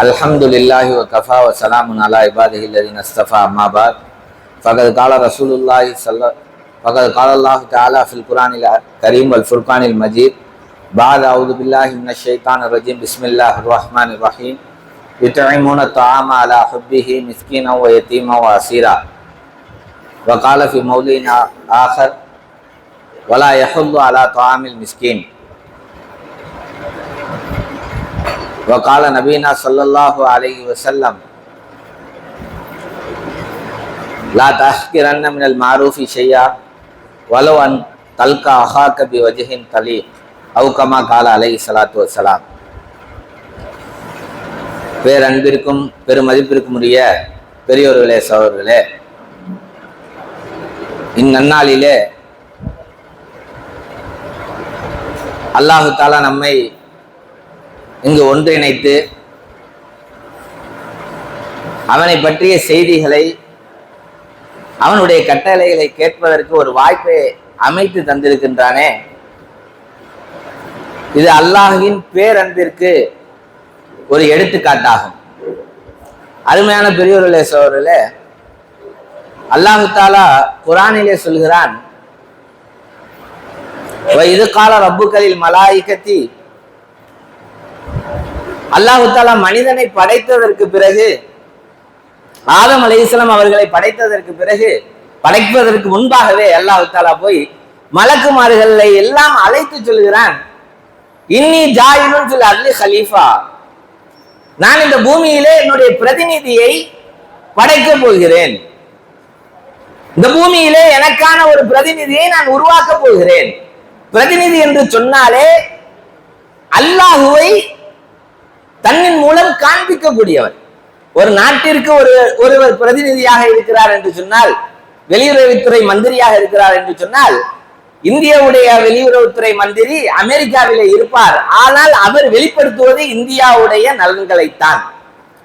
अल्हम्दुलिल्लाहि व कफ़ा व सलामुन अला इबादिहि अल्लज़ीना इस्तफ़ा अम्मा बाद फ़क़द क़ाल रसूलुल्लाहि फ़क़द क़ाल अल्लाहु तआला फ़िल क़ुरानिल करीम वल फ़ुरक़ानिल मजीद बाद अऊज़ु बिल्लाहि मिनश शैतानिर रजीम बिस्मिल्लाहिर रहमानिर रहीम युतइमून अत-तआम अला हुब्बिहि मिस्कीना व यतीमा व असीरा व क़ाल फ़ी मौलिन आख़र वला यहुद्दु अला तआमिल मिस्कीन वक़ाल नबीना सल्लल्लाहु अलैहि वसल्लम ला तहक़िरन्न मिनल मारूफ़ि शैआ वलो अन तल्क़ा अख़ाक बिवजहिन तलीक़ औ कमा क़ाल अलैहि ஸலாத்து வஸ்ஸலாம். பேரன்பிற்கும் பெருமதிப்பிற்கும் உரிய பெரியோர்களே, சகோதரர்களே, இந்நன்னாளிலே அல்லாஹு தஆலா நம்மை இங்கு ஒன்றிணைத்து அவனை பற்றிய செய்திகளை, அவனுடைய கட்டளைகளை கேட்பதற்கு ஒரு வாய்ப்பை அமைத்து தந்திருக்கின்றானே, இது அல்லாஹ்வின் பேரன்பிற்கு ஒரு எடுத்துக்காட்டாகும். அருமையான பெரியோர்களே, சகோதரர்களே, அல்லாஹு தஆலா குர்ஆனிலே சொல்கிறான், இது கால ரப்புகளில் மலாயிகத்தி, அல்லாஹு தஆலா மனிதனை படைத்ததற்கு பிறகு, ஆதம் அலைஹிஸ்ஸலாம் அவர்களை படைத்ததற்கு பிறகு, படைப்பதற்கு முன்பாகவே அல்லாஹு தஆலா போய் மலக்குமார்களை எல்லாம் அழைத்து சொல்கிறான், இன்னி ஜாயிலுன் ஃபில் அர்லி ஹலீஃபா, நான் இந்த பூமியிலே என்னுடைய பிரதிநிதியை படைக்க போகிறேன், இந்த பூமியிலே எனக்கான ஒரு பிரதிநிதியை நான் உருவாக்க போகிறேன். பிரதிநிதி என்று சொன்னாலே அல்லாஹுவை தன்னின் மூலம் காண்பிக்கக்கூடியவர். ஒரு நாட்டிற்கு ஒருவர் பிரதிநிதியாக இருக்கிறார் என்று சொன்னால், வெளியுறவுத்துறை மந்திரியாக இருக்கிறார் என்று சொன்னால், இந்தியாவுடைய வெளியுறவுத்துறை மந்திரி அமெரிக்காவிலே இருப்பார். ஆனால் அவர் வெளிப்படுத்துவது இந்தியாவுடைய நலன்களைத்தான்,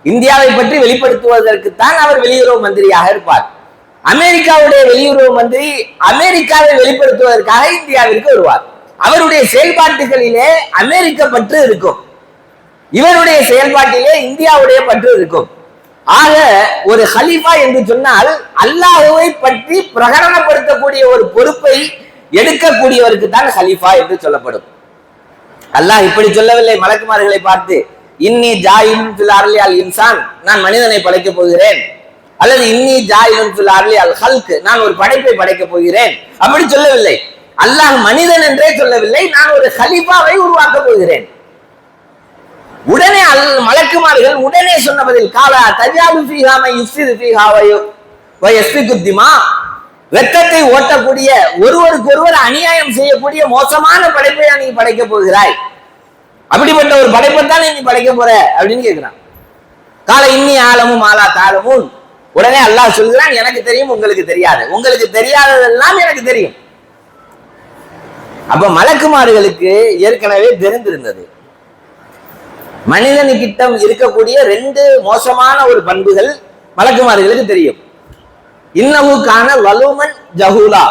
இந்தியாவை பற்றி வெளிப்படுத்துவதற்குத்தான் அவர் வெளியுறவு மந்திரியாக இருப்பார். அமெரிக்காவுடைய வெளியுறவு மந்திரி அமெரிக்காவை வெளிப்படுத்துவதற்காக இந்தியாவிற்கு வருவார். அவருடைய செயல்பாட்டுகளிலே அமெரிக்க பற்று இருக்கும், இவருடைய செயல்பாட்டிலே இந்தியாவுடைய பற்று இருக்கும். ஆக ஒரு ஹலீஃபா என்று சொன்னால் அல்லாஹ்வை பற்றி பிரகடனப்படுத்தக்கூடிய ஒரு பொறுப்பை எடுக்கக்கூடியவருக்கு தான் ஹலீஃபா என்று சொல்லப்படும். அல்லாஹ் இப்படி சொல்லவில்லை மலக்குமார்களை பார்த்து, இன்னி ஜாயிலுன் ஃபில் அர்லி அல் இன்சான், நான் மனிதனை படைக்க போகிறேன், அல்லது இன்னி ஜாயிலுன் ஃபில் அர்லி அல் ஹல்க், நான் ஒரு படைப்பை படைக்க போகிறேன், அப்படி சொல்லவில்லை. அல்லாஹ் மனிதன் என்றே சொல்லவில்லை, நான் ஒரு ஹலீஃபாவை உருவாக்க போகிறேன். உடனே மலக்குமார்கள் உடனே சொன்ன பதில், காலா தஜாலு ஃபீஹா மை யுஃப்ஸிது ஃபீஹா வ யஸ்ஃபிகு திமா, இரத்தத்தை ஓட்டக்கூடிய, ஒருவருக்கு ஒருவர் அநியாயம் செய்யக்கூடிய மோசமான படைப்பை நீ படைக்க போகிறாய், அப்படிப்பட்ட ஒரு படைப்பை தான் நீ படைக்க போற அப்படின்னு கேட்கிறான். கால இன்னி ஆலமும் ஆலா தாலமும், உடனே அல்லாஹ் சொல்கிறான், எனக்கு தெரியும் உங்களுக்கு தெரியாது, உங்களுக்கு தெரியாததெல்லாம் எனக்கு தெரியும். அப்ப மலக்குமார்களுக்கு ஏற்கனவே தெரிந்திருந்தது மனிதனுக்கிட்டம் இருக்கக்கூடிய ரெண்டு மோசமான ஒரு பண்புகள் மலக்குமார்களுக்கு தெரியும். இன்னமுக்கான வலுமன் ஜஹூலா,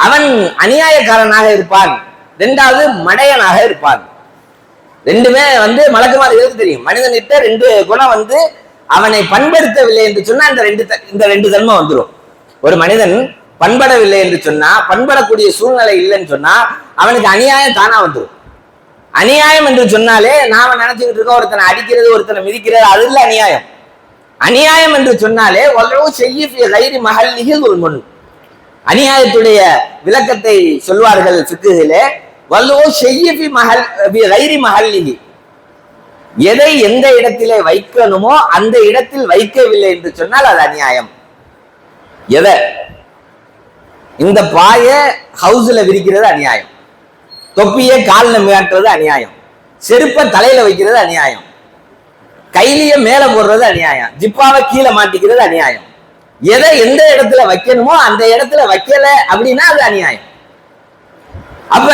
அவன் அநியாயக்காரனாக இருப்பான், ரெண்டாவது மடையனாக இருப்பான். ரெண்டுமே மலக்குமார்களுக்கு தெரியும். மனிதனிட்ட ரெண்டு குணம் அவனை பண்படுத்தவில்லை என்று சொன்னா இந்த ரெண்டு தன்மை வந்துடும். ஒரு மனிதன் பண்படவில்லை என்று சொன்னா, பண்படக்கூடிய சூழ்நிலை இல்லைன்னு சொன்னா அவனுக்கு அநியாயம் தானா வந்துடும். அநியாயம் என்று சொன்னாலே நாம நினைச்சுக்கிட்டு இருக்கோம், ஒருத்தனை அடிக்கிறது, ஒருத்தனை மிதிக்கிறது, அது இல்ல அநியாயம். அநியாயம் என்று சொன்னாலே அநியாயத்துடைய விளக்கத்தை சொல்வார்கள் ஃபிக்ஹிலே, எதை எந்த இடத்திலே வைக்கணுமோ அந்த இடத்தில் வைக்கவில்லை என்று சொன்னால் அது அநியாயம். எதை இந்த பாய ஹவுஸ்ல விரிக்கிறது அநியாயம், தொப்பியை காலில் மாட்டுறது அநியாயம், செருப்பை தலையில வைக்கிறது அநியாயம், கையிலேய மேல போடுறது அநியாயம், ஜிப்பாவை கீழே மாட்டிக்கிறது அநியாயம். எதை எந்த இடத்துல வைக்கணுமோ அந்த இடத்துல வைக்கல அப்படின்னா அது அநியாயம். அப்ப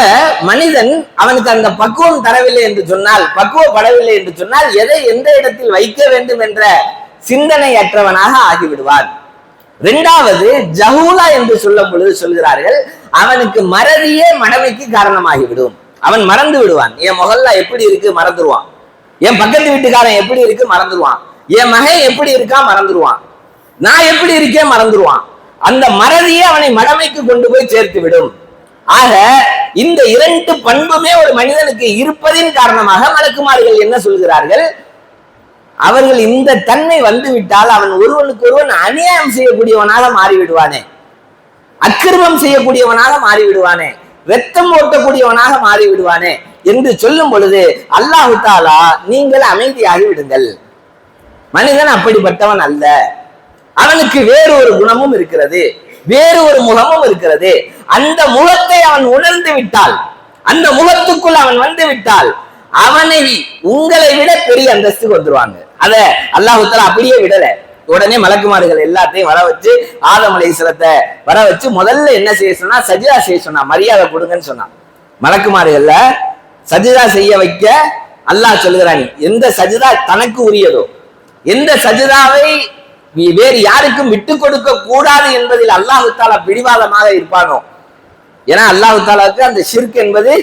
மனிதன் அவனுக்கு அந்த பக்குவம் தரவில்லை என்று சொன்னால், பக்குவப்படவில்லை என்று சொன்னால், எதை எந்த இடத்தில் வைக்க வேண்டும் என்ற சிந்தனையற்றவனாக ஆகிவிடுவான். இரண்டாவது ஜஹூலா என்று சொல்லும் பொழுது சொல்கிறார்கள், அவனுக்கு மறதியே மடமைக்கு காரணமாகிவிடும். அவன் மறந்து விடுவான். என் முகல்ல எப்படி இருக்கு மறந்துடுவான். என் பக்கத்து வீட்டுக்காரன் எப்படி இருக்கு மறந்துடுவான், என் மகன் எப்படி இருக்கா மறந்துடுவான், நான் எப்படி இருக்கேன் மறந்துடுவான். அந்த மறதியே அவனை மடமைக்கு கொண்டு போய் சேர்த்து விடும். ஆக இந்த இரண்டு பண்புமே ஒரு மனிதனுக்கு இருப்பதின் காரணமாக மலக்குமார்கள் என்ன சொல்கிறார்கள், அவர்கள் இந்த தன்மை வந்துவிட்டால் அவன் ஒருவனுக்கு ஒருவன் அநியாயம் செய்யக்கூடியவனாக மாறிவிடுவானே, அக்கிரமம் செய்யக்கூடியவனாக மாறிவிடுவானே, ரத்தம் ஓட்டக்கூடியவனாக மாறிவிடுவானே என்று சொல்லும் பொழுது அல்லாஹு தாலா நீங்கள் அமைதியாகி விடுங்கள், மனிதன் அப்படிப்பட்டவன் அல்ல, அவனுக்கு வேறு ஒரு குணமும் இருக்கிறது, வேறு ஒரு முகமும் இருக்கிறது. அந்த முகத்தை அவன் உணர்ந்து விட்டால், அந்த முகத்துக்குள் அவன் வந்து விட்டால் அவனை உங்களை விட பெரிய அந்தஸ்துக்கு வந்துருவாங்க. அத அல்லாஹ் தஆலா அப்படியே விடல. உடனே மலக்குமார்கள் எல்லாத்தையும் வர வச்சு ஆதம் அலைஹிஸ்ஸலாத்தை வர வச்சு முதல்ல என்ன செய்ய சொன்னா, சஜிதா செய்ய சொன்னா, மரியாதை கொடுங்கன்னு சொன்னான். மலக்குமார்கள்ல சஜிதா செய்ய வைக்க அல்லாஹ் சொல்லுகிறான், எந்த சஜிதா தனக்கு உரியதோ, எந்த சஜிதாவை வேறு யாருக்கும் விட்டு கொடுக்க கூடாது என்பதில் அல்லாஹ் தஆலா பிடிவாதமாக இருப்பானோ. ஏன்னா அல்லாஹ் தஆலாவுக்கு அந்த ஷிர்க் என்பது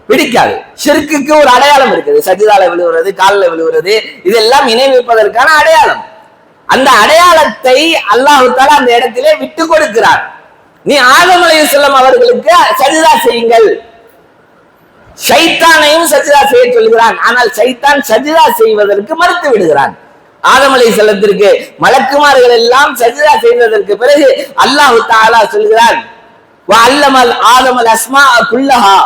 பிடிக்காது. ஷிர்க்குக்கு ஒரு அடையாளம் இருக்குது, சஜிதால விழுவுறது, காலில் விழுவுறது, இதெல்லாம் இணை வைப்பதற்கான அடையாளம். அந்த அடையாளத்தை அல்லாஹ் தஆலா அந்த இடத்திலே விட்டு கொடுக்கிறார். நீ ஆதம் அலைஹிஸ்ஸலாம் அவர்களுக்கு சஜிதா செய்யுங்கள், ஷைத்தானையும் சஜிதா செய்ய சொல்கிறான். ஆனால் ஷைத்தான் சஜிதா செய்வதற்கு மறுத்து விடுகிறான். ஆதம் அலைஹிஸ்ஸலாத்திற்கு மலக்குமார்கள் எல்லாம் சஜிதா செய்ததற்கு பிறகு அல்லாஹ் தஆலா சொல்கிறான், வஅல்லமல் ஆதமல் அஸ்மா குல்லஹா,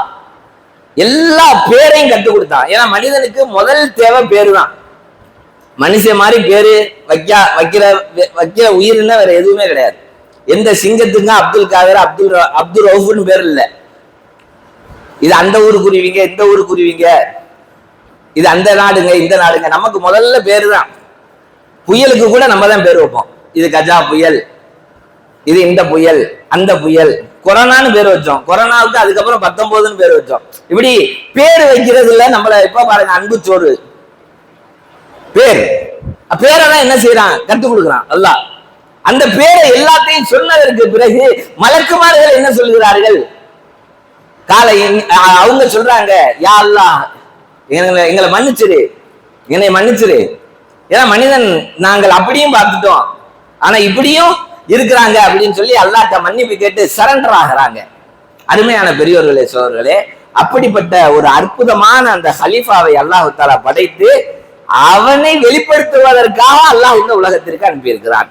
எல்லா பேரையும் கற்றுக் கொடுத்தான். ஏன்னா மனிதனுக்கு முதல் தேவை பேரு தான். மனுஷன் மாதிரி பேரு வைக்கிற உயிரின வேற எதுவுமே கிடையாது. எந்த சிங்கத்துக்கும் அப்துல் காதர், அப்துல் ரவுஃப்னு பேர் இல்லை. இது அந்த ஊரு குருவிங்க, இந்த ஊரு குருவிங்க, இது அந்த நாடுங்க, இந்த நாடுங்க. நமக்கு முதல்ல பேரு தான். புயலுக்கு கூட நம்ம தான் பேர் வைப்போம். இது கஜா புயல், இது இந்த புயல், அந்த புயல். கொரோனான்னு பேர் வச்சோம், கொரோனாவுக்கு அதுக்கப்புறம் 19ன்னு பேர் வச்சோம். இப்படி பேர் வைக்கிறது இல்ல. நம்மள இப்ப பாருங்க, அன்பு சோறு பேரெல்லாம் என்ன செய்யறான், கற்றுக் கொடுக்குறான் அல்லாஹ். அந்த பேரை எல்லாத்தையும் சொன்னதற்கு பிறகு மலக்குமார்கள் என்ன சொல்கிறார்கள், காலை அவங்க சொல்றாங்க, யா அல்லாஹ் எங்களை மன்னிச்சிரு, என்னை மன்னிச்சிரு. ஏன்னா மனிதன் நாங்கள் அப்படியும் பார்த்துட்டோம், ஆனா இப்படியும் இருக்கிறாங்க அப்படின்னு சொல்லி அல்லாஹ்ட்ட மன்னிப்பு கேட்டு சரண்டர் ஆகிறாங்க. அருமையான பெரியோர்களே, சோழர்களே, அப்படிப்பட்ட ஒரு அற்புதமான அந்த ஹலீஃபாவை அல்லாஹ் தஆலா படைத்து அவனை வெளிப்படுத்துவதற்காக அல்லாஹ் இந்த உலகத்திற்கு அனுப்பியிருக்கிறான்.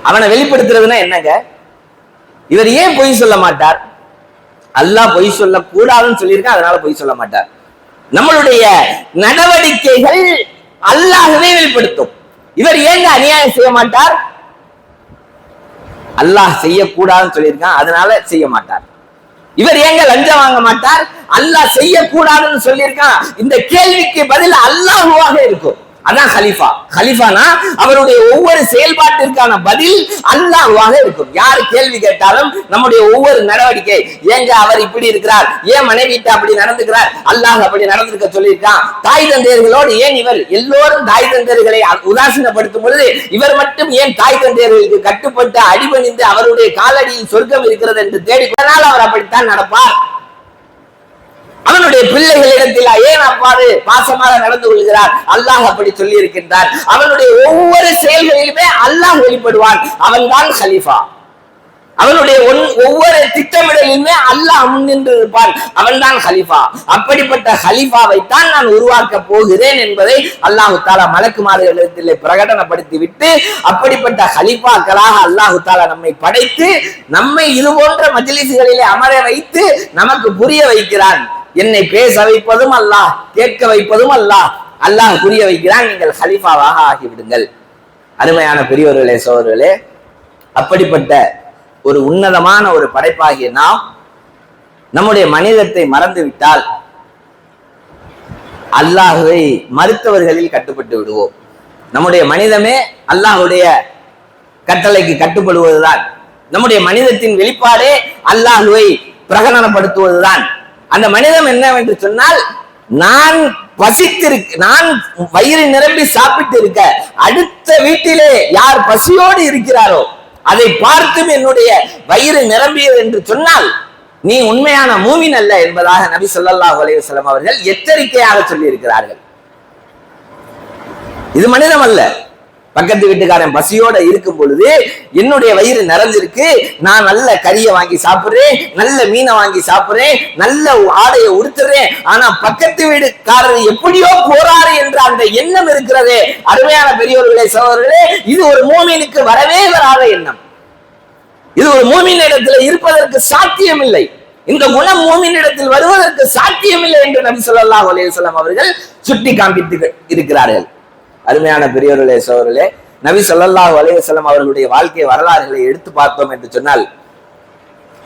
அவனை வெளிப்படுத்துறதுன்னா என்னங்க, இவர் ஏன் பொய் சொல்ல மாட்டார்? அல்லாஹ் பொய் சொல்ல கூடாதுன்னு சொல்லியிருக்கான், அதனால பொய் சொல்ல மாட்டார். நம்மளுடைய நடவடிக்கைகள் அல்லாஹ்வே வெளிப்படுத்தும். இவர் ஏங்க அநியாயம் செய்ய மாட்டார்? அல்லாஹ் செய்யக்கூடாதுன்னு சொல்லியிருக்கான், அதனால செய்ய மாட்டார். இவர் ஏங்க லஞ்சம் வாங்க மாட்டார்? அல்லாஹ் செய்யக்கூடாதுன்னு சொல்லியிருக்கான். இந்த கேள்விக்கு பதில் அல்லாஹ்வாக இருக்கும். அதான் ஹலீஃபா. ஹலீஃபானா அவருடைய ஒவ்வொரு செயல்பாட்டிற்கான பதில் அல்லாஹ்வாக இருக்கும். யாரு கேள்வி கேட்டாலும் நம்முடைய ஒவ்வொரு நடவடிக்கை, ஏங்க அவர் இப்படி இருக்கிறார், ஏன் மனைவிட்ட அப்படி நடந்துக்கிறார், அல்லாஹ் அப்படி நடந்திருக்க சொல்லியிருக்கான். தாய் தந்தையர்களோடு ஏன் இவர், எல்லோரும் தாய் தந்தையர்களை உதாசீனப்படுத்தும் பொழுது இவர் மட்டும் ஏன் தாய் தந்தையர்களுக்கு கட்டுப்பட்டு அடிபணிந்து அவருடைய காலடியில் சொர்க்கம் இருக்கிறது என்று தேடிக்கொண்டால் அவர் அப்படித்தான் நடப்பார். அவனுடைய பிள்ளைகளிடத்தில் ஏன் அவ்வாறு பாசமாக நடந்து கொள்கிறார், அல்லாஹ் அப்படி சொல்லி இருக்கின்றார். அவனுடைய ஒவ்வொரு செயல்களிலுமே அல்லாஹ் வெளிப்படுவான். அவன் தான் ஹலீஃபா. அவனுடைய ஒவ்வொரு திட்டமிடலிலுமே அல்லாஹ் முன்னின்று இருப்பான். அவன் தான் ஹலீஃபா. அப்படிப்பட்ட ஹலீஃபாவை தான் நான் உருவாக்க போகிறேன் என்பதை அல்லாஹு தஆலா மலக்குமார்களிடத்தில் பிரகடனப்படுத்தி விட்டு, அப்படிப்பட்ட ஹலீஃபாக்களாக அல்லாஹு தஆலா நம்மை படைத்து நம்மை இது போன்ற மஜ்லிஸ்களிலே அமர வைத்து நமக்கு புரிய வைக்கிறான். என்னை பேச வைப்பதும் அல்லாஹ், கேட்க வைப்பதும் அல்லாஹ். அல்லாஹ் புரிய வைக்கிறான், நீங்கள் ஹலீஃபாவாக ஆகிவிடுங்கள். அருமையான பெரியோர்களே, சோதர்களே, அப்படிப்பட்ட ஒரு உன்னதமான ஒரு படைப்பாகிய நாம் நம்முடைய மனிதத்தை மறந்து விட்டால் அல்லாஹ்வை மறுத்தவர்களில் கட்டுப்பட்டு விடுவோம். நம்முடைய மனிதமே அல்லாஹ்வுடைய கட்டளைக்கு கட்டுப்படுவதுதான். நம்முடைய மனிதத்தின் வெளிப்பாடே அல்லாஹ்வை பிரகடனப்படுத்துவதுதான். அந்த மனிதம் என்னவென்று சொன்னால், நான் நான் வயிறு நிரம்பி சாப்பிட்டு இருக்க, அடுத்த வீட்டிலே யார் பசியோடு இருக்கிறாரோ அதை பார்த்தும் என்னுடைய வயிறு நிரம்பியது என்று சொன்னால் நீ உண்மையான மூமின் அல்ல என்பதாக நபி ஸல்லல்லாஹு அலைஹி வஸல்லம் அவர்கள் எச்சரிக்கையாக சொல்லி இருக்கிறார்கள். இது மனிதம் அல்ல. பக்கத்து வீட்டுக்காரன் பசியோட இருக்கும் பொழுது என்னுடைய வயிறு நிறைஞ்சிருக்கு, நான் நல்ல கறியை வாங்கி சாப்பிடுறேன், நல்ல மீனை வாங்கி சாப்பிடுறேன், நல்ல ஆடையை உடுத்துறேன், ஆனா பக்கத்து வீட்டுக்காரர் எப்படியோ போறாரு என்ற அந்த எண்ணம் இருக்கிறதே, அருமையான பெரியோர்களே சகோதரர்களே, இது ஒரு மூமினுக்கு வரவே வராத எண்ணம். இது ஒரு மூமினிடத்தில் இருப்பதற்கு சாத்தியம் இல்லை. இந்த குணம் மூமினிடத்தில் வருவதற்கு சாத்தியமில்லை என்று நபி ஸல்லல்லாஹு அலைஹி வஸல்லம் அவர்கள் சுட்டி காண்பித்து இருக்கிறார்கள். அருமையான பெரியவர்களே சகோதரர்களே, நபி ஸல்லல்லாஹு அலைஹி வஸல்லம் அவர்களுடைய வாழ்க்கை வரலாறுகளை எடுத்து பார்த்தோம் என்று சொன்னால்,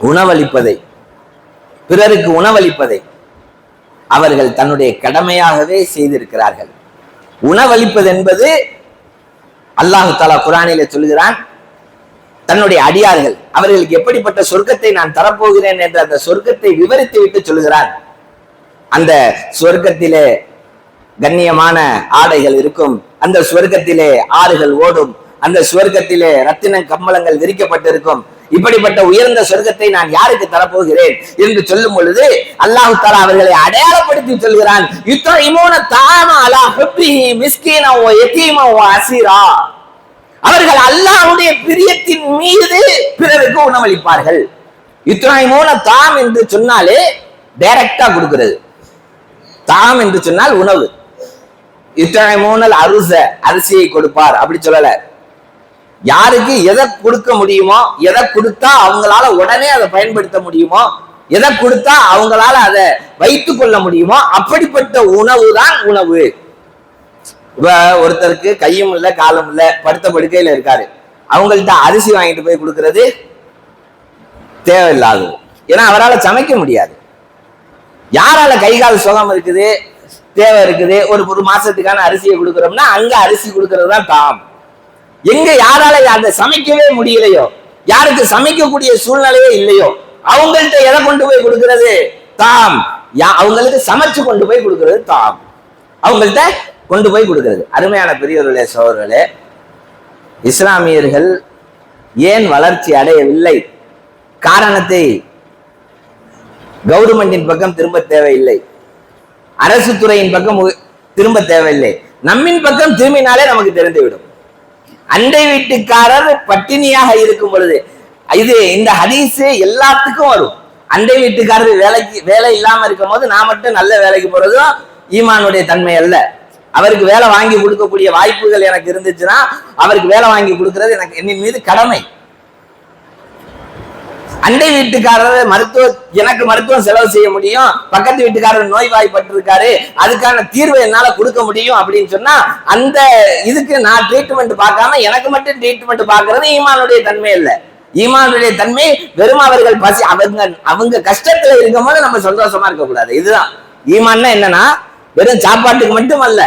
உணவளிப்பதை, பிறருக்கு உணவளிப்பதை அவர்கள் தன்னுடைய கடமையாகவே செய்திருக்கிறார்கள். உணவளிப்பது என்பது அல்லாஹ் தஆலா குர்ஆனிலே சொல்கிறான், தன்னுடைய அடியார்கள் அவர்களுக்கு எப்படிப்பட்ட சொர்க்கத்தை நான் தரப்போகிறேன் என்ற அந்த சொர்க்கத்தை விவரித்து விட்டு சொல்கிறான். அந்த சொர்க்கத்திலே கண்ணியமான ஆடைகள் இருக்கும், அந்த சுவர்க்கத்திலே ஆறுகள் ஓடும், அந்த சுவர்க்கத்திலே ரத்தின கம்மலங்கள் விரிக்கப்பட்டிருக்கும். இப்படிப்பட்ட உயர்ந்த சொர்க்கத்தை நான் யாருக்கு தரப்போகிறேன் என்று சொல்லும் பொழுது அல்லாஹ் தஆலா அவர்களை அடையாளப்படுத்தி சொல்கிறான், யுத்இமூன தஆம அலா ஹுப்பிஹி மிஸ்கீனா வ யதீமா வ அஸீரா. அவர்கள் அல்லாஹ்வுடைய பிரியத்தின் மீது பிறருக்கு உணவளிப்பார்கள். யுத்இமூன தாம் என்று சொன்னாலே டைரக்டா கொடுக்கிறது. தாம் என்று சொன்னால் உணவு. யுத்இமூனல் அருஸ, அரிசியை கொடுப்பார் அப்படி சொல்லல. யாருக்கு எதை கொடுக்க முடியுமோ, எதை கொடுத்தா அவங்களால உடனே அதை பயன்படுத்த முடியுமோ, எதை கொடுத்தா அவங்களால அதை வைத்துக் கொள்ள முடியுமோ, அப்படிப்பட்ட உணவு தான் உணவு. இப்ப ஒருத்தருக்கு கையும் இல்ல காலும் இல்ல, படுத்த படுக்கையில இருக்காரு, அவங்கள்ட்ட அரிசி வாங்கிட்டு போய் கொடுக்கறது தேவையில்லாது. ஏன்னா அவரால் சமைக்க முடியாது. யாரால கை கால் சுகம் இருக்குது, தேவை இருக்குது, ஒரு மாசத்துக்கான அரிசியை கொடுக்கறோம்னா அங்க அரிசி கொடுக்கறது தான் தாம். எங்க யாரால அந்த சமைக்கவே முடியலையோ, யாருக்கு சமைக்கக்கூடிய சூழ்நிலையே இல்லையோ, அவங்கள்ட்ட எதை கொண்டு போய் கொடுக்கிறது தாம். அவங்களுக்கு சமைச்சு கொண்டு போய் கொடுக்கிறது தாம். அவங்கள்ட்ட கொண்டு போய் கொடுக்கிறது. அருமையான பெரியவர்களே சகோதரர்களே, இஸ்லாமியர்கள் ஏன் வளர்ச்சி அடையவில்லை? காரணத்தை கவர்மெண்டின் பக்கம் திரும்ப தேவையில்லை, அரசு துறையின் பக்கம் திரும்ப தேவையில்லை, நம்மின் பக்கம் திரும்பினாலே நமக்கு தெரிந்துவிடும். அண்டை வீட்டுக்காரர் பட்டினியாக இருக்கும் பொழுது, இது இந்த ஹதீஸ் எல்லாத்துக்கும் வரும். அண்டை வீட்டுக்காரர் வேலை இல்லாம இருக்கும் போது நான் மட்டும் நல்ல வேலைக்கு போறதும் ஈமானுடைய தன்மை அல்ல. அவருக்கு வேலை வாங்கி கொடுக்கக்கூடிய வாய்ப்புகள் எனக்கு இருந்துச்சுன்னா அவருக்கு வேலை வாங்கி கொடுக்கிறது எனக்கு என்னின் மீது கடமை. அண்டை வீட்டுக்காரர் எனக்கு மருத்துவம் செலவு செய்ய முடியும், பக்கத்து வீட்டுக்காரர் நோய்வாய்ப்பட்டிருக்காரு, அதுக்கான தீர்வை என்னால கொடுக்க முடியும் அப்படின்னு சொன்னா அந்த இதுக்கு நான் ட்ரீட்மெண்ட் பார்க்காம எனக்கு மட்டும் ட்ரீட்மெண்ட் பார்க்கறது ஈமானுடைய தன்மை இல்லை. ஈமானுடைய தன்மை வெறும் அவர்கள் பசி, அவங்க கஷ்டத்துல இருக்கும் போது நம்ம சந்தோஷமா இருக்கக்கூடாது. இதுதான் ஈமான்னா. என்னன்னா வெறும் சாப்பாட்டுக்கு மட்டும் அல்ல,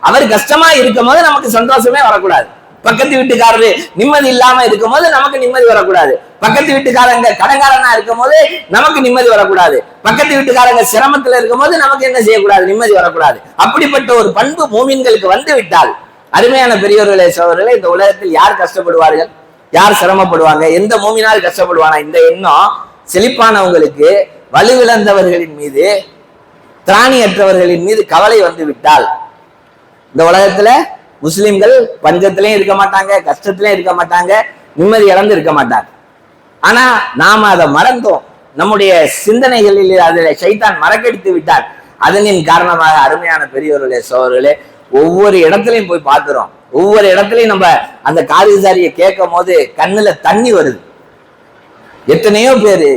அவர் கஷ்டமா இருக்கும் போது நமக்கு சந்தோஷமே வரக்கூடாது. பக்கத்து வீட்டுக்காரரு நிம்மதி இல்லாம இருக்கும் போது நமக்கு நிம்மதி வரக்கூடாது. பக்கத்து வீட்டுக்காரங்க கடன்காரனா இருக்கும் போது நமக்கு நிம்மதி வரக்கூடாது. பக்கத்து வீட்டுக்காரங்க சிரமத்துல இருக்கும் போது நமக்கு என்ன செய்யக்கூடாது, நிம்மதி வரக்கூடாது. அப்படிப்பட்ட ஒரு பண்பு மூமின்களுக்கு வந்து விட்டால், அருமையான பெரியவர்களே சகோதரர்களே, இந்த உலகத்தில் யார் கஷ்டப்படுவார்கள், யார் சிரமப்படுவாங்க, எந்த மூமினால் கஷ்டப்படுவானா? இந்த எண்ணம் செழிப்பானவங்களுக்கு வலுவிழந்தவர்களின் மீது, திராணியற்றவர்களின் மீது கவலை வந்து விட்டால், இந்த உலகத்துல முஸ்லிம்கள் பஞ்சத்திலையும் இருக்க மாட்டாங்க, கஷ்டத்திலையும் இருக்க மாட்டாங்க, நிம்மதி இழந்து இருக்க மாட்டாங்க. ஆனா நாம அதை மறந்தோம். நம்முடைய சிந்தனைகளில் அதில் ஷைத்தான் மறக்கடித்து விட்டார். அதனின் காரணமாக அருமையான பெரியவர்களே சகோதரர்களே, ஒவ்வொரு இடத்துலையும் போய் பார்க்கிறோம். ஒவ்வொரு இடத்துலையும் நம்ம அந்த காரிசாரியை கேட்கும் போது கண்ணுல தண்ணி வருது. எத்தனையோ பேரு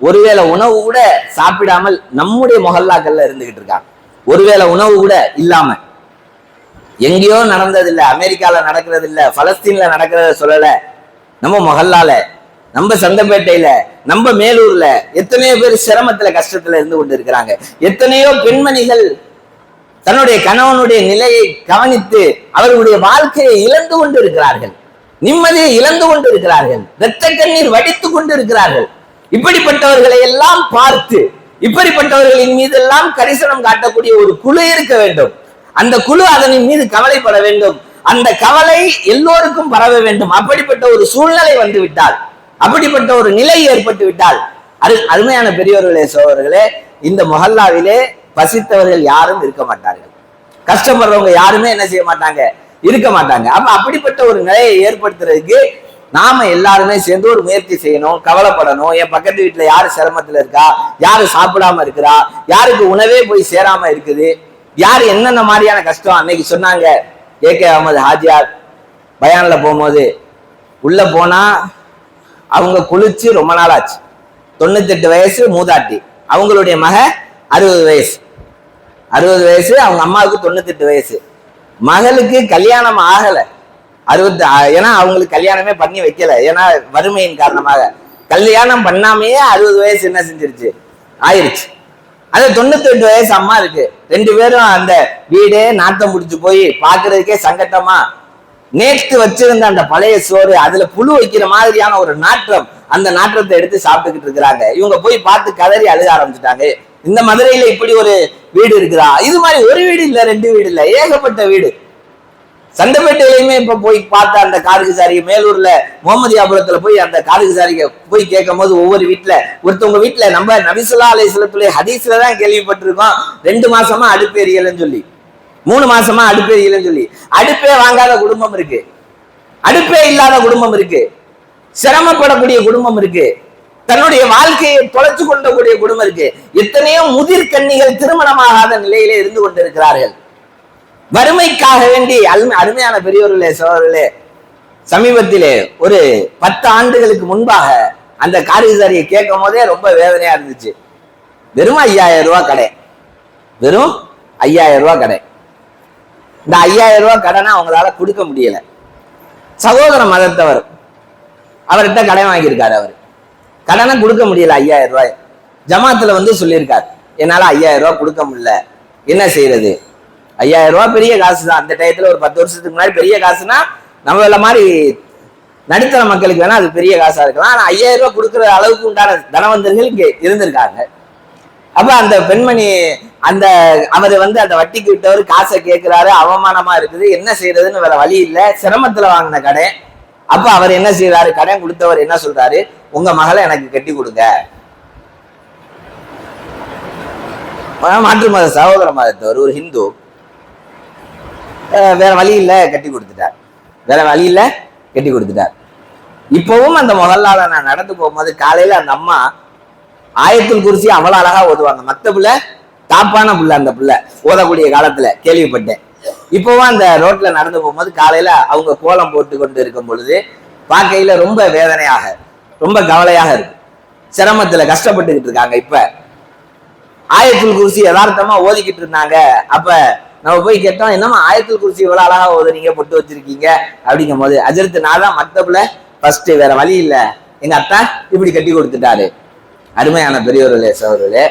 ஒருவேளை உணவு கூட சாப்பிடாமல் நம்முடைய மொஹல்லாக்கள்ல இருந்துகிட்டு இருக்காங்க. ஒருவேளை உணவு கூட இல்லாம. எங்கேயோ நடந்தது இல்லை, அமெரிக்கால நடக்கிறது இல்லை, பலஸ்தீன்ல நடக்கிறத சொல்லல, நம்ம மொஹல்லால, நம்ம சந்தப்பேட்டையில, நம்ம மேலூர்ல எத்தனையோ பேர் சிரமத்துல கஷ்டத்துல இருந்து கொண்டு இருக்கிறாங்க. எத்தனையோ பெண்மணிகள் தன்னுடைய கணவனுடைய நிலையை கவனித்து அவர்களுடைய வாழ்க்கையை இழந்து கொண்டு இருக்கிறார்கள், நிம்மதியை இழந்து கொண்டு இருக்கிறார்கள், இரத்த கண்ணீர் வடித்து கொண்டு இருக்கிறார்கள். இப்படிப்பட்டவர்களை எல்லாம் பார்த்து, இப்படிப்பட்டவர்களின் மீதெல்லாம் கரிசனம் காட்டக்கூடிய ஒரு குழு இருக்க வேண்டும். அந்த குழு அதனின் மீது கவலைப்பட வேண்டும். அந்த கவலை எல்லோருக்கும் பரவ வேண்டும். அப்படிப்பட்ட ஒரு சூழ்நிலை வந்து விட்டால், அப்படிப்பட்ட ஒரு நிலை ஏற்பட்டு விட்டால், அருமையான பெரியவர்களே சகோதரர்களே, இந்த மொஹல்லாவிலே பசித்தவர்கள் யாரும் இருக்க மாட்டார்கள். கஷ்டப்படுறவங்க யாருமே என்ன செய்ய மாட்டாங்க, இருக்க மாட்டாங்க. அப்ப அப்படிப்பட்ட ஒரு நிலையை ஏற்படுத்துறதுக்கு நாம எல்லாருமே சேர்ந்து ஒரு முயற்சி செய்யணும், கவலைப்படணும். என் பக்கத்து வீட்டுல யாரு சிரமத்துல இருக்கா, யாரு சாப்பிடாம இருக்கிறா, யாருக்கு உணவே போய் சேராம இருக்குது, யாரு என்னென்ன மாதிரியான கஷ்டம். அன்னைக்கு சொன்னாங்க ஏகே அகமது ஹாஜியார் பயான்ல போகும்போது, உள்ள போனா அவங்க குளிச்சு ரொம்ப நாள் ஆச்சு, 98 வயசு மூதாட்டி, அவங்களுடைய மக 60 வயசு, 60 வயசு, அவங்க அம்மாவுக்கு 98 வயசு, மகளுக்கு கல்யாணம் ஆகல 60, ஏன்னா அவங்களுக்கு கல்யாணமே பண்ணி வைக்கல, ஏன்னா வறுமையின் காரணமாக. கல்யாணம் பண்ணாமையே 60 வயசு என்ன செஞ்சிருச்சு, ஆயிருச்சு. அது 98 வயசு அம்மா இருக்கு. 2 பேரும் அந்த வீடே நாட்டம் முடிச்சு போய் பாக்குறதுக்கே சங்கட்டமா, நேற்று வச்சிருந்த அந்த பழைய சோறு அதுல புழு வைக்கிற மாதிரியான ஒரு நாற்றம், அந்த நாற்றத்தை எடுத்து சாப்பிட்டுக்கிட்டு இருக்கிறாங்க. இவங்க போய் பார்த்து கதறி அழுக ஆரம்பிச்சுட்டாங்க. இந்த மதுரையில இப்படி ஒரு வீடு இருக்குதா? இது மாதிரி ஒரு வீடு இல்ல, 2 வீடு இல்ல, ஏகப்பட்ட வீடு. சண்டப்பேட்டையிலையுமே இப்ப போய் பார்த்த அந்த காதுகுசாரி, மேலூர்ல முகமதியாபுரத்துல போய் அந்த காதுகுசாரிக்கு போய் கேட்கும் போது, ஒவ்வொரு வீட்டுல ஒருத்தவங்க வீட்டுல நம்ம நபிசுல்லா அலைஹிஸ்ஸலாத்துடைய ஹதீஸ்ல தான் கேள்விப்பட்டிருக்கோம், 2 மாசமா அடுப்பு எரியலன்னு சொல்லி, 3 மாசமா அடுப்பு எரியலன்னு சொல்லி. அடுப்பே வாங்காத குடும்பம் இருக்கு, அடுப்பே இல்லாத குடும்பம் இருக்கு, சிரமப்படக்கூடிய குடும்பம் இருக்கு, தன்னுடைய வாழ்க்கையை தொலைச்சு கொண்டக்கூடிய குடும்பம் இருக்கு. எத்தனையோ முதிர் கன்னிகள் திருமணமாகாத நிலையிலே இருந்து கொண்டிருக்கிறார்கள், வறுமைக்காக வேண்டி. அருமையான பெரியவர்களே, சோழர்களே, சமீபத்திலே ஒரு 10 ஆண்டுகளுக்கு முன்பாக அந்த காரிசாரியை கேட்கும் போதே ரொம்ப வேதனையா இருந்துச்சு. வெறும் 5000 ரூபாய் கடை, வெறும் 5000 ரூபாய் கடை. இந்த 5000 ரூபாய் கடனை அவங்களால கொடுக்க முடியல. சகோதர மதத்தவர் அவர்கிட்ட கடன் வாங்கியிருக்காரு, அவர் கடனை கொடுக்க முடியல 5000 ரூபாய். ஜமாத்துல வந்து சொல்லியிருக்காரு, என்னால 5000 ரூபாய் கொடுக்க முடியல, என்ன செய்யறது? 5000 ரூபாய் பெரிய காசு தான். அந்த டயத்துல ஒரு 10 வருஷத்துக்கு முன்னாடி பெரிய காசுனா நம்ம மாதிரி நடுத்தர மக்களுக்கு வேணா அது பெரிய காசா இருக்கலாம். ஆனா 5000 ரூபாய் கொடுக்குற அளவுக்கு உண்டான தனவந்தர்கள் இங்க இருந்திருக்காங்க. அப்ப அந்த பெண்மணி, அந்த அவர் வந்து அந்த வட்டிக்கு விட்டவர் காசை கேட்கிறாரு, அவமானமா இருக்குது, என்ன செய்யறதுன்னு வேற வழி இல்லை, சிரமத்துல வாங்கின கடை. அப்ப அவர் என்ன செய்யறாரு, கடன் கொடுத்தவர் என்ன சொல்றாரு, உங்க மகளை எனக்கு கட்டி கொடுங்க. மாற்று மத சகோதர மதத்தவர் ஒரு ஹிந்து, வேற வழி இல்ல கட்டி கொடுத்துட்டார், வேற வழி இல்ல கட்டி கொடுத்துட்டார். இப்பவும் அந்த முதலாள நான் நடந்து போகும்போது காலையில அந்த அம்மா ஆயத்துல் குர்சி அவ்வளவு அழகா ஓதுவாங்க. மத்த புள்ள தாப்பான புள்ள, அந்த புள்ள ஓதக்கூடிய காலத்துல கேள்விப்பட்டேன். இப்பவும் அந்த ரோட்ல நடந்து போகும்போது காலையில அவங்க கோலம் போட்டு கொண்டு இருக்கும் பொழுது பார்க்கையில ரொம்ப வேதனையாக, ரொம்ப கவலையாக இருக்கு. சிரமத்துல கஷ்டப்பட்டுக்கிட்டு இருக்காங்க. இப்ப ஆயத்துல் குர்சி யதார்த்தமா ஓதிக்கிட்டு இருந்தாங்க. அப்ப நம்ம போய் கேட்டோம், என்னமா ஆயத்துல் குர்சி இவ்வளவு அழகா ஓதுறீங்க, பொட்டு வச்சிருக்கீங்க அப்படிங்கும் போது, அஜர்த்து நான் தான் மக்தப்ல ஃபர்ஸ்ட், வேற வழி இல்ல, எங்க அத்தா இப்படி கட்டி கொடுத்துட்டாரு. அருமையான பெரியவர்களே, சகோதரர்களே,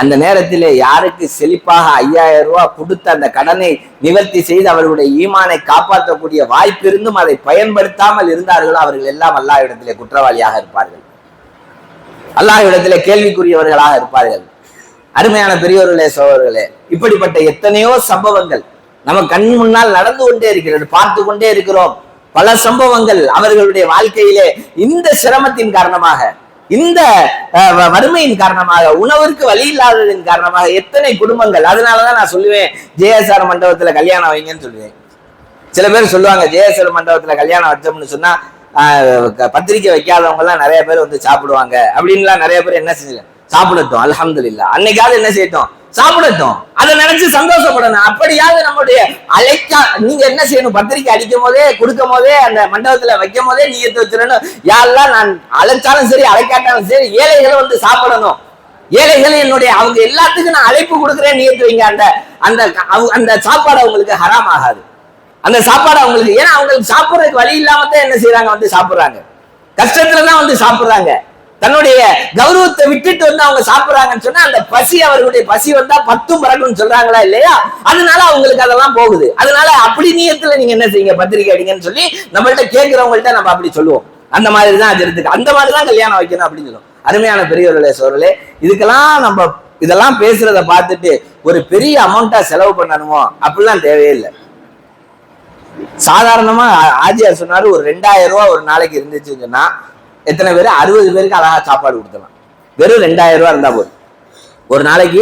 அந்த நேரத்திலே யாருக்கு செழிப்பாக 5000 ரூபாய் கொடுத்த அந்த கடனை நிவர்த்தி செய்து அவர்களுடைய ஈமானை காப்பாற்றக்கூடிய வாய்ப்பு இருந்தும் அதை பயன்படுத்தாமல் இருந்தார்களோ அவர்கள் எல்லாம் அல்லாஹ்விடத்திலே குற்றவாளியாக இருப்பார்கள், அல்லாஹ்விடத்திலே கேள்விக்குரியவர்களாக இருப்பார்கள். அருமையான பெரியவர்களே, சகோதரர்களே, இப்படிப்பட்ட எத்தனையோ சம்பவங்கள் நம்ம கண் முன்னால் நடந்து கொண்டே இருக்கிறது, பார்த்து கொண்டே இருக்கிறோம். பல சம்பவங்கள் அவர்களுடைய வாழ்க்கையிலே இந்த சிரமத்தின் காரணமாக, இந்த வறுமையின் காரணமாக, உணவிற்கு வழி இல்லாததின் காரணமாக எத்தனை குடும்பங்கள். அதனாலதான் நான் சொல்லுவேன், ஜேஎஸ்ஆர் மண்டபத்துல கல்யாணம் வைங்கன்னு சொல்லுவேன். சில பேர் சொல்லுவாங்க, ஜேஎஸ்ஆர் மண்டபத்துல கல்யாணம் வச்சோம்னு சொன்னா பத்திரிக்கை வைக்காதவங்க எல்லாம் நிறைய பேர் வந்து சாப்பிடுவாங்க அப்படின்லாம் நிறைய பேர் என்ன செஞ்சு சாப்பிடட்டும், அல்ஹம்துலில்லாஹ், அன்னைக்காவது என்ன செய்யட்டும், சாப்பிடட்டும், அதை நினைச்சு சந்தோஷப்படணும். அப்படியாவது நம்முடைய நீங்க என்ன செய்யணும், பத்திரிக்கை அடிக்கும் போதே கொடுக்கும் போதே அந்த மண்டபத்துல வைக்கும் போதே நீங்க வச்சிடணும், யாரெல்லாம் நான் அழைச்சாலும் சரி அழைக்காட்டாலும் சரி ஏழைகளை வந்து சாப்பிடணும், ஏழைகள் என்னுடைய அவங்க எல்லாத்துக்கும் நான் அழைப்பு கொடுக்குறேன் நியத்து வைங்க. அந்த அந்த அந்த சாப்பாடு அவங்களுக்கு ஹராம் ஆகாது, அந்த சாப்பாடு அவங்களுக்கு, ஏன்னா அவங்களுக்கு சாப்பிட்றதுக்கு வழி இல்லாம தான் என்ன செய்யறாங்க, வந்து சாப்பிடுறாங்க, கஷ்டத்துலதான் வந்து சாப்பிடுறாங்க, தன்னுடைய கௌரவத்தை விட்டுட்டு வந்து அவங்க சாப்பிடுறாங்கன்னு சொன்னா அந்த பசி, அவர்களுடைய பசி வந்தா 10 பறக்கும்னு சொல்றாங்களா இல்லையா, அதனால அவங்களுக்கு அதெல்லாம் போகுது. அதனால அப்படி நீயத்துல நீங்க என்ன செய்யுங்க, பத்திரிக்கை அடிங்கன்னு சொல்லி நம்மள்ட்ட கேட்கிறவங்கள்ட்ட நம்ம அப்படி சொல்லுவோம். அந்த மாதிரிதான் அது இருக்கு, அந்த மாதிரிதான் கல்யாணம் வைக்கணும் அப்படின்னு சொல்லுவோம். அருமையான பெரியவர்களே, சோழர்களே, இதுக்கெல்லாம் நம்ம இதெல்லாம் பேசுறத பார்த்துட்டு ஒரு பெரிய அமௌண்டா செலவு பண்ணணுமோ அப்படிலாம் தேவையில்லை. சாதாரணமா ஆஜியார் சொன்னாரு, ஒரு 2000 ரூபாய் ஒரு நாளைக்கு இருந்துச்சுன்னு சொன்னா எத்தனை பேர், 60 பேருக்கு அழகா சாப்பாடு கொடுத்தலாம். வெறும் 2000 ரூபாய் இருந்தா போதும் ஒரு நாளைக்கு.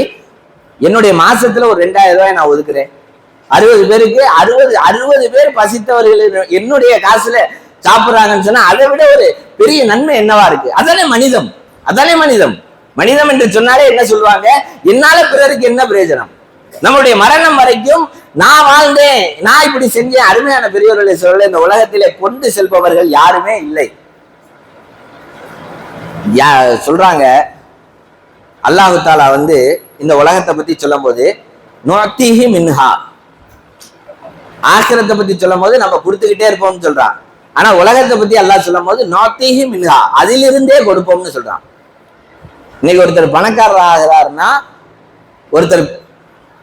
என்னுடைய மாசத்துல ஒரு 2000 ரூபாய் நான் ஒதுக்குறேன், 60 பேருக்கு 60 பேர் பசித்தவர்கள் என்னுடைய காசுல சாப்பிடுறாங்கன்னு சொன்னா அதை விட ஒரு பெரிய நன்மை என்னவா இருக்கு? அதானே மனிதம், அதானே மனிதம். மனிதம் என்று சொன்னாலே என்ன சொல்லுவாங்க? என்னால பிறருக்கு என்ன பிரயோஜனம்? நம்முடைய மரணம் வரைக்கும் நான் வாழ்ந்தேன், நான் இப்படி செஞ்சேன். அருமையான பெரியவர்களை சொல்ல, இந்த உலகத்திலே கொண்டு செல்பவர்கள் யாருமே இல்லை. சொல்றாங்க அல்லாஹு தாலா இந்த உலகத்தை பத்தி சொல்லும் போது நுஅத்திஹி மின்ஹா, ஆக்கிரத்தை பத்தி சொல்லும் போது நம்ம கொடுத்துக்கிட்டே இருப்போம்னு சொல்றான். ஆனா உலகத்தை பத்தி அல்லாஹ் சொல்லும் போது நுஅத்திஹி மின்ஹா, அதிலிருந்தே கொடுப்போம்னு சொல்றான். இன்னைக்கு ஒருத்தர் பணக்காரர் ஆகிறாருன்னா ஒருத்தர்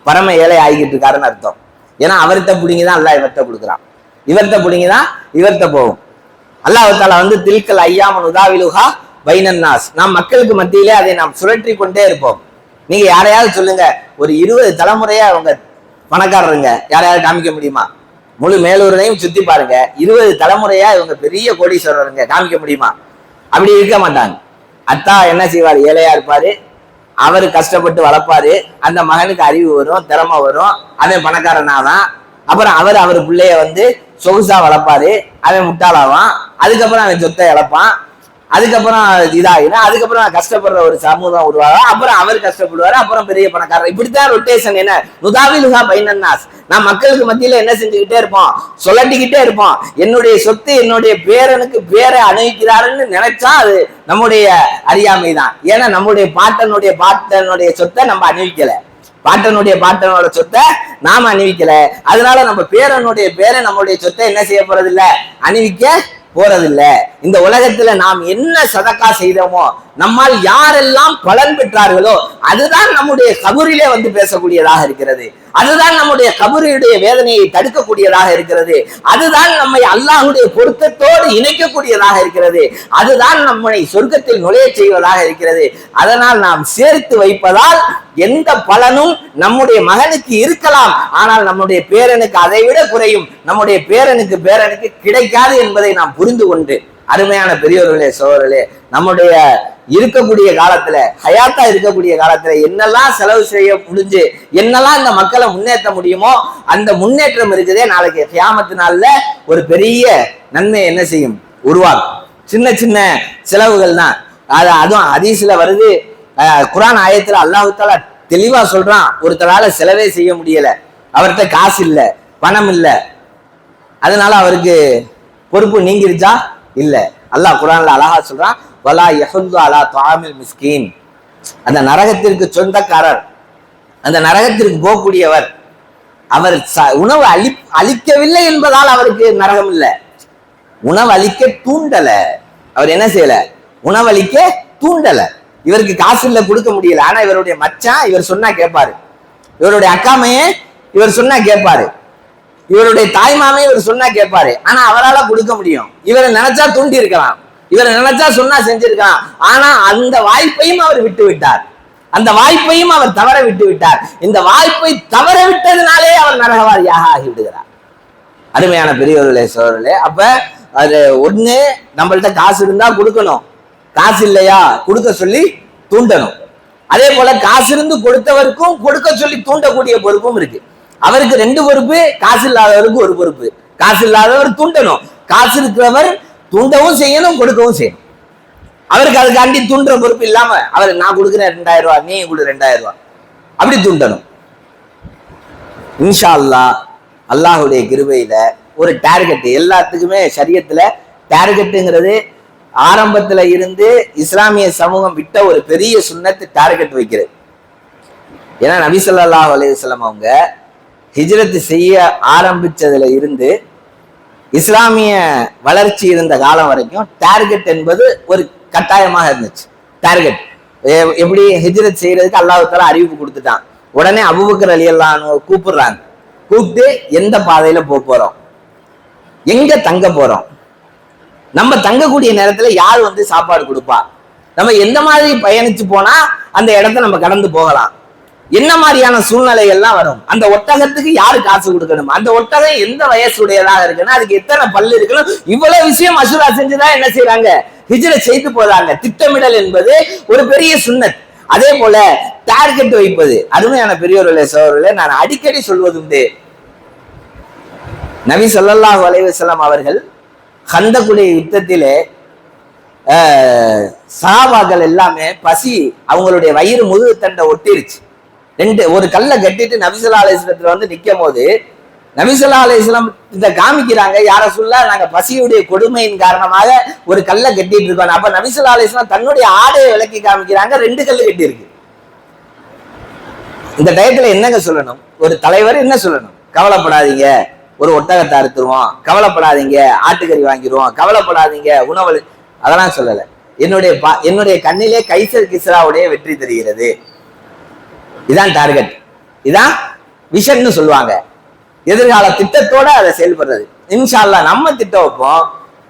பரம ஏழை ஆகிட்டு இருக்காருன்னு அர்த்தம். ஏன்னா அவர்கிட்ட பிடிங்கிதான் அல்லாஹ் இவர்கிட்ட கொடுக்குறான், இவர்கிட்ட பிடிங்கிதான் இவர்கிட்ட போகும். அல்லாஹ் தாலா தில்கல் ஐயாம நுதாவிலுஹா பைனன்னாஸ், நாம் மக்களுக்கு மத்தியிலே அதை நாம் சுழற்றி கொண்டே இருப்போம். நீங்க யாரையாவது சொல்லுங்க, ஒரு 20 தலைமுறையா அவங்க பணக்காரருங்க, யாரையாவது காமிக்க முடியுமா? முழு மேலூரையும் சுத்தி பாருங்க, 20 தலைமுறையா இவங்க பெரிய கோடீஸ்வரருங்க, காமிக்க முடியுமா? அப்படி இருக்க மாட்டாங்க. அத்தா என்ன செய்வார்? ஏழையா இருப்பாரு, அவரு கஷ்டப்பட்டு வளர்ப்பாரு, அந்த மகனுக்கு அறிவு வரும், திறமை வரும், அவன் பணக்காரனாவான். அப்புறம் அவர் பிள்ளைய சொகுசா வளர்ப்பாரு, அவன் முட்டாளாவான். அதுக்கப்புறம் அவன் சொத்தை இழப்பான். அதுக்கப்புறம் இதாகினா அதுக்கப்புறம் கஷ்டப்படுற ஒரு சமூகம் உருவாகும். அப்புறம் அவர் கஷ்டப்படுவாரு, அப்புறம் பெரிய பணக்காரர். இப்படித்தான் ரொட்டேஷன். என்ன நுதாவிலுஹா பைனன்னாஸ், நான் மக்களுக்கு மத்தியில என்ன செஞ்சுக்கிட்டே இருப்போம்? சொல்லட்டிக்கிட்டே இருப்போம். என்னுடைய சொத்து என்னுடைய பேரனுக்கு பேரை அணிவிக்கிறாருன்னு நினைச்சா அது நம்முடைய அறியாமை தான். ஏன்னா நம்முடைய பாட்டனுடைய சொத்தை நம்ம அணிவிக்கல, பாட்டனோட சொத்தை நாம அணிவிக்கல. அதனால நம்ம பேரனுடைய பேரை நம்முடைய சொத்தை என்ன செய்ய போறது இல்ல, அணிவிக்க போறதில்லை. இந்த உலகத்துல நாம் என்ன சதக்கா செய்தோமோ, நம்மால் யாரெல்லாம் பலன் பெற்றார்களோ அதுதான் நம்முடைய கபூரிலே பேசக்கூடியதாக இருக்கிறது. அதுதான் நம்முடைய கபூரியுடைய வேதனையை தடுக்கக்கூடியதாக இருக்கிறது. அதுதான் நம்மை அல்லாஹ்வுடைய பொருத்தத்தோடு இணைக்கக்கூடியதாக இருக்கிறது. அதுதான் நம்மை சொர்க்கத்தில் நுழைய செய்வதாக இருக்கிறது. அதனால் நாம் சேர்த்து வைப்பதால் எந்த பலனும் நம்முடைய மகனுக்கு இருக்கலாம், ஆனால் நம்முடைய பேரனுக்கு அதை விட குறையும், நம்முடைய பேரனுக்கு கிடைக்காது என்பதை நாம் புரிந்து கொண்டு, அருமையான பெரியவர்களே சோழர்களே, நம்முடைய இருக்கக்கூடிய காலத்துல, ஹயாத்தா இருக்கக்கூடிய காலத்துல என்னெல்லாம் செலவு செய்ய முடிஞ்சு என்னெல்லாம் இந்த மக்களை முன்னேற்ற முடியுமோ அந்த முன்னேற்றம் இருக்குதே, நாளைக்கு கியாமத்து நாள்ல ஒரு பெரிய நன்மை என்ன செய்யும்? உருவாக்கும். சின்ன சின்ன செலவுகள் தான். அதுவும் ஹதீஸ்ல வருது, குர்ஆன் ஆயத்துல அல்லாஹ் தஆலா தெளிவா சொல்றான், ஒருத்தரால செலவே செய்ய முடியல, அவர்கிட்ட காசு இல்ல, பணம் இல்ல, அதனால அவருக்கு பொறுப்பு நீங்கிருச்சா? இல்ல. அல்லாஹ் குர்ஆன்ல அழகா சொல்றான், வலா யஹுது அலா துஆமில் மிஸ்கீன், அந்த நரகத்திற்கு சொந்தக்காரர், அந்த நரகத்திற்கு போகக்கூடியவர், அவர் உணவு அளிக்கவில்லை என்பதால் அவருக்கு நரகம் இல்லை. உணவு அளிக்க தூண்டல, அவர் என்ன செய்யல? உணவு அளிக்க தூண்டல. இவருக்கு காசு இல்ல, கொடுக்க முடியல. ஆனா இவருடைய மச்சான் இவர் சொன்னா கேட்பாரு, இவருடைய அக்காமையே இவர் சொன்னா கேட்பாரு, இவருடைய தாய்மாமே இவர் சொன்னா கேட்பாரு. ஆனா அவரால் கொடுக்க முடியும். இவரை நினைச்சா தூண்டி இருக்கலாம், இவரை நினைச்சா சொன்னா செஞ்சிருக்கலாம். ஆனா அந்த வாய்ப்பையும் அவர் விட்டு விட்டார், அந்த வாய்ப்பையும் அவர் தவற விட்டு விட்டார். இந்த வாய்ப்பை தவற விட்டதுனாலே அவர் நரகவாதியாக ஆகிவிடுகிறார். அருமையான பெரியவர்களே சோழர்களே, அப்ப அது ஒண்ணு, நம்மள்ட்ட காசு இருந்தா கொடுக்கணும், காசு இல்லையா கொடுக்க சொல்லி தூண்டணும். அதே போல காசு இருந்து கொடுத்தவருக்கும் கொடுக்க சொல்லி தூண்டக்கூடிய பொறுப்பும் இருக்கு. அவருக்கு 2 பொறுப்பு, காசு இல்லாதவருக்கு ஒரு பொறுப்பு. காசு இல்லாதவர் தூண்டணும், காசு இருக்கிறவர் தூண்டவும் செய்யணும், கொடுக்கவும் செய்யணும். அவருக்கு அதுக்காண்டி தூண்டுற பொறுப்பு இல்லாம அவர் நான் கொடுக்குறேன் 2000 ரூபாய், நீ கொடு 2000 ரூபாய், அப்படி தூண்டணும். இன்ஷா அல்லாஹ் அல்லாஹுடைய கிருபையில ஒரு டார்கெட் எல்லாத்துக்குமே ஷரியத்துல டார்கெட்டுங்கிறது ஆரம்பத்துல இருந்து இஸ்லாமிய சமூகம் விட்ட ஒரு பெரிய சுன்னத்து டார்கெட் வைக்கிறது. ஏன்னா நபி ஸல்லல்லாஹு அலைஹி வஸல்லம் அவங்க ஹிஜ்ரத் செய்ய ஆரம்பிச்சதுல இருந்து இஸ்லாமிய வளர்ச்சி இருந்த காலம் வரைக்கும் டார்கெட் என்பது ஒரு கட்டாயமாக இருந்துச்சு. டார்கெட் எப்படி ஹிஜ்ரத் செய்யறதுக்கு அல்லாஹ் தஆலா அறிவிப்பு கொடுத்துட்டான். உடனே அபூபக்கர் ரலியல்லாஹு அன்ஹு கூப்பிடுறாங்க, கூப்பிட்டு எந்த பாதையில போறோம், எங்க தங்க போறோம், நம்ம தங்கக்கூடிய நேரத்துல யார் சாப்பாடு கொடுப்பா, நம்ம எந்த மாதிரி பயணிச்சு போனா அந்த இடத்த நம்ம கடந்து போகலாம், என்ன மாதிரியான சூழ்நிலைகள்லாம் வரும், அந்த ஒட்டகத்துக்கு யாரு காசு கொடுக்கணும், அந்த ஒட்டகம் எந்த வயசுடையதாக இருக்குன்னு, அதுக்கு எத்தனை பல்லு இருக்கணும், இவ்வளவு விஷயம் மசூரா செஞ்சுதான் என்ன செய்யறாங்க, ஹிஜ்ரத் செய்து போறாங்க. திட்டமிடல் என்பது ஒரு பெரிய சுன்னத். அதே போல டார்கெட் வைப்பது, அருமையான பெரியவர்களே சகோதரர்களே, நான் அடிக்கடி சொல்வதுண்டு, நபி ஸல்லல்லாஹு அலைஹி வஸல்லம் அவர்கள் கந்தக்குடைய யுத்தத்திலே சஹாபாக்கள் எல்லாமே பசி, அவங்களுடைய வயிறு முதுகு தண்டை ஒட்டிருச்சு. ஒரு கல்லை கட்டிட்டு நபி ஸல்லல்லாஹு அலைஹி வஸல்லத்துல வந்து நிற்கும் போது நபி ஸல்லல்லாஹு அலைஹி வஸல்லம் இதை காமிக்கிறாங்க, யார சொல்ல நாங்க பசியுடைய கொடுமையின் காரணமாக ஒரு கல்லை கட்டிட்டு இருக்கோம். அப்ப நபி ஸல்லல்லாஹு அலைஹி வஸல்லம் தன்னுடைய ஆடையை விளக்கி காமிக்கிறாங்க, 2 கல்லு கட்டி இருக்கு. இந்த டயத்துல என்னங்க சொல்லணும்? ஒரு தலைவர் என்ன சொல்லணும்? கவலைப்படாதீங்க, ஒரு ஒட்டகத்தை அறுத்துருவோம், கவலைப்படாதீங்க ஆட்டுக்கறி வாங்கிடுவோம், கவலைப்படாதீங்க உணவு, அதெல்லாம் சொல்லல. என்னுடைய கண்ணிலே கைசர் கிஸ்ராவுடைய வெற்றி தெரிகிறது, இதான் டார்கெட், இதான் விஷன் சொல்லுவாங்க. எதிர்கால திட்டத்தோட அதை செயல்படுறது. இன்ஷா அல்லாஹ் நம்ம திட்டம் வைப்போம்,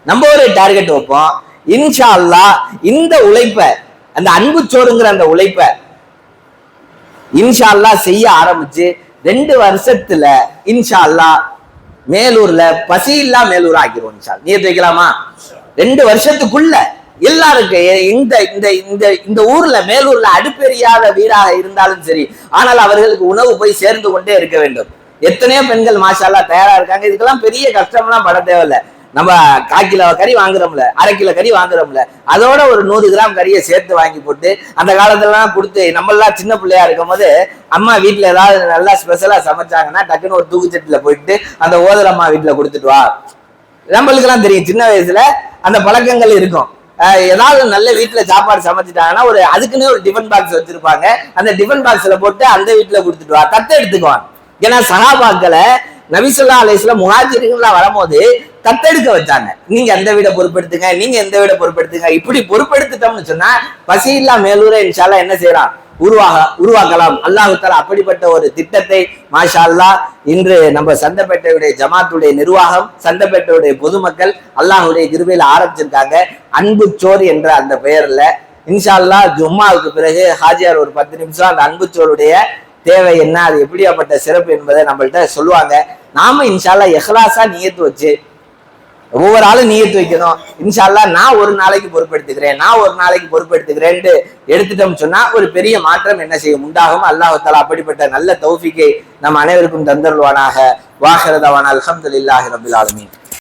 நம்ம ஒரு டார்கெட் வைப்போம். இன்ஷா அல்லாஹ் இந்த உழைப்ப, அந்த அன்பு சோறுங்கிற அந்த உழைப்ப இன்ஷா அல்லாஹ் செய்ய ஆரம்பிச்சு 2 வருஷத்துல இன்ஷா அல்லாஹ் மேலூர்ல பசி இல்லா மேலூர் ஆக்கிடுவோம். இன்ஷா அல்லாஹ் நியத்து வைக்கலாமா? 2 வருஷத்துக்குள்ள எல்லாருக்கும் இந்த இந்த இந்த இந்த ஊர்ல மேலூர்ல அடுப்பெரியாத வீடாக இருந்தாலும் சரி, ஆனால் அவர்களுக்கு உணவு போய் சேர்ந்து கொண்டே இருக்க வேண்டும். எத்தனையோ பெண்கள் மாஷா அல்லாஹ் தயாரா இருக்காங்க. இதுக்கெல்லாம் பெரிய கஷ்டம்லாம் பட தேவையில்லை. நம்ம 1/4 கிலோ கறி வாங்குறோம்ல, 1/2 கிலோ கறி வாங்குறோம்ல, அதோட ஒரு 100 கிராம் கறியை சேர்த்து வாங்கி போட்டு அந்த காலத்துலலாம் கொடுத்து, நம்மளாம் சின்ன பிள்ளையா இருக்கும் போது அம்மா வீட்டுல ஏதாவது நல்லா ஸ்பெஷலா சமைச்சாங்கன்னா டக்குன்னு ஒரு தூக்குச்சட்டில போயிட்டு அந்த ஓதரம்மா வீட்டுல கொடுத்துட்டு வா. நம்மளுக்கு எல்லாம் தெரியும், சின்ன வயசுல அந்த பழக்கங்கள் இருக்கும். ஏதாவது நல்ல வீட்டுல சாப்பாடு சமைச்சிட்டாங்கன்னா அதுக்குன்னு ஒரு டிஃபன் பாக்ஸ் வச்சிருப்பாங்க, அந்த டிஃபன் பாக்ஸ்ல போட்டு அந்த வீட்டுல கொடுத்துட்டு வா, தத்தை எடுத்துக்குவான். ஏன்னா சஹாபாக்களை நபி ஸல்லல்லாஹு அலைஹி வஸல்லம் முஹாஜிர்கள்லாம் வரும்போது தத்தெடுக்க வச்சாங்க. நீங்க எந்த வீட பொறுப்பெடுத்துங்க, நீங்க எந்த வீட பொறுப்பெடுத்துங்க. இப்படி பொறுப்பெடுத்துட்டோம்னு சொன்னா பசி இல்லா மேலூரை இன்ஷா அல்லாஹ் என்ன செய்யலாம், உருவாக்கலாம். அல்லாஹ் தஆலா அப்படிப்பட்ட ஒரு திட்டத்தை மாஷா அல்லாஹ் இன்று நம்ம சந்தப்பேட்டையுடைய ஜமாத்துடைய நிர்வாகம், சந்தப்பேட்டையுடைய பொதுமக்கள் அல்லாஹ்வுடைய கிருபையில ஆரம்பிச்சிருக்காங்க. அன்பு சோறு என்ற அந்த பெயர்ல இன்ஷா அல்லாஹ் ஜும்மாவுக்கு பிறகு ஹாஜியார் ஒரு 10 நிமிஷம் அந்த அன்பு சோறுடைய தேவை என்ன, அது எப்படியாப்பட்ட சிறப்பு என்பதை நம்மள்கிட்ட சொல்லுவாங்க. நாம இன்ஷா அல்லாஹ் இஹ்லாஸா நியத்து வச்சு ஒவ்வொரு ஆளும் நியத்து வைக்கணும். இன்ஷா அல்லாஹ் நான் ஒரு நாளைக்கு பொறுப்பெடுத்துக்கிறேன், நான் ஒரு நாளைக்கு பொறுப்பெடுத்துக்கிறேன்னு எடுத்துட்டோம் சொன்னா ஒரு பெரிய மாற்றம் என்ன செய்யும், உண்டாகும். அல்லாஹ் தஆலா அப்படிப்பட்ட நல்ல தௌஃபீக்கை நம் அனைவருக்கும் தந்தருள்வானாக. வாஹிர தஅவானா அல்ஹம்துலில்லாஹி ரப்பில் ஆலமீன்.